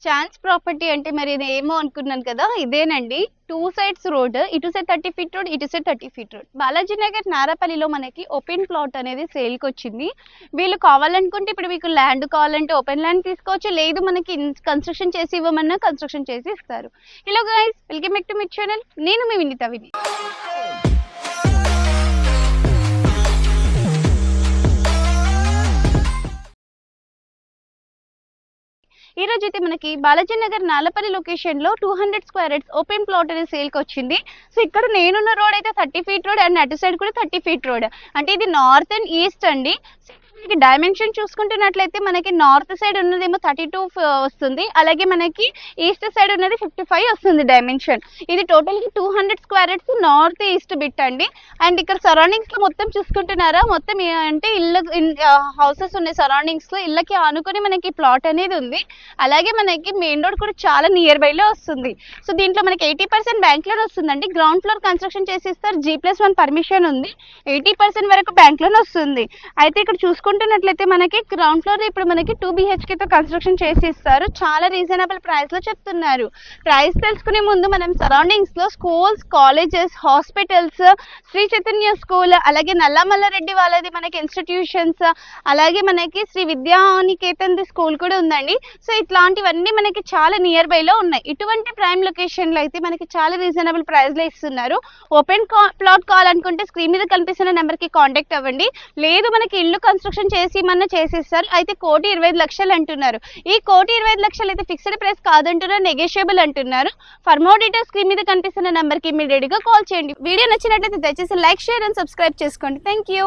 Chance property అంటే మరి ఇది ఏమో అనుకున్నాను కదా, ఇదేనండి. 2 సైడ్స్ రోడ్, ఇటు సైడ్ 30 ఫీట్ రోడ్, ఇటు side 30 feet road. Balaji Nagar నారాపల్లిలో మనకి ఓపెన్ ప్లాట్ అనేది సేల్కి వచ్చింది. వీళ్ళు కావాలనుకుంటే ఇప్పుడు మీకు ల్యాండ్ కావాలంటే ఓపెన్ ల్యాండ్ తీసుకోవచ్చు, లేదు మనకి కన్స్ట్రక్షన్ చేసి ఇవ్వమన్నా కన్స్ట్రక్షన్ చేసి ఇస్తారు. Hello guys, welcome back to my channel. నేను మీ వినీత విని. ఈ రోజు అయితే మనకి బాలాజీ నగర్ నాలపల్లి లొకేషన్ లో 200 స్క్వేర్ యార్డ్స్ ఓపెన్ ప్లాట్ అనేది సేల్ కి వచ్చింది. సో ఇక్కడ నేనున్న రోడ్ అయితే 30 ఫీట్ రోడ్ అండ్ అటు సైడ్ కూడా 30 ఫీట్ రోడ్. అంటే ఇది నార్త్ అండ్ ఈస్ట్ అండి. డైమెన్షన్ చూసుకుంటున్నట్లయితే మనకి నార్త్ సైడ్ ఉన్నదేమో 32 వస్తుంది, అలాగే మనకి ఈస్ట్ సైడ్ ఉన్నది 55 వస్తుంది డైమెన్షన్. ఇది total 200 square yards north east bit అండి. అండ్ ఇక్కడ సరౌండింగ్స్ లో మొత్తం చూసుకుంటున్నారా, మొత్తం అంటే ఇల్లు హౌసెస్ ఉన్నాయి సరౌండింగ్స్ లో. ఇళ్ళకి ఆనుకొని మనకి ప్లాట్ అనేది ఉంది. అలాగే మనకి మెయిన్ రోడ్ కూడా చాలా నియర్ బై లో వస్తుంది. సో దీంట్లో మనకి 80% బ్యాంక్ లోన్ వస్తుందండి. గ్రౌండ్ ఫ్లోర్ కన్స్ట్రక్షన్ చేసిస్తారు, G+1 పర్మిషన్ ఉంది. 80% వరకు బ్యాంక్ లోన్ వస్తుంది. అయితే ఇక్కడ చూసుకుంటున్నట్లయితే మనకి గ్రౌండ్ ఫ్లోర్ ఇప్పుడు మనకి 2 BHK తో కన్స్ట్రక్షన్ చేసి ఇస్తారు. చాలా రీజనబుల్ ప్రైస్ లో చెప్తున్నారు. ప్రైస్ తెలుసుకునే ముందు మనం సరౌండింగ్స్ లో schools, colleges, hospitals, Shri Chaitanya school, అలాగే నల్లమల్లారెడ్డి వాళ్ళది మనకి ఇన్స్టిట్యూషన్స్, అలాగే మనకి శ్రీ విద్యానికేతన్ స్కూల్ కూడా ఉందండి. సో ఇట్లాంటివన్నీ మనకి చాలా నియర్ బై లో ఉన్నాయి. ఇటువంటి ప్రైమ్ లొకేషన్ లో అయితే మనకి చాలా రీజనబుల్ ప్రైస్ లో ఇస్తున్నారు. ఓపెన్ ప్లాట్ కావాలనుకుంటే స్క్రీన్ మీద కనిపిస్తున్న నెంబర్ కి కాంటాక్ట్ అవ్వండి. లేదు మనకి ఇల్లు కన్స్ట్రక్షన్ చేసి మన చేసిస్తారు. అయితే 1,25,00,000 అంటున్నారు. ఈ 1,25,00,000 అయితే ఫిక్స్డ్ ప్రైస్ కాదంటున్నారు, నెగోషియబుల్ అంటున్నారు. ఫర్ మోర్ డీటెయిల్స్ స్క్రీన్ మీద కనిపిస్తున్న నెంబర్ కి ఇమీడియట్ గా కాల్ చేయండి. వీడియో నచ్చినట్లయితే దయచేసి లైక్, షేర్ అండ్ సబ్స్క్రైబ్ చేసుకోండి. Thank you.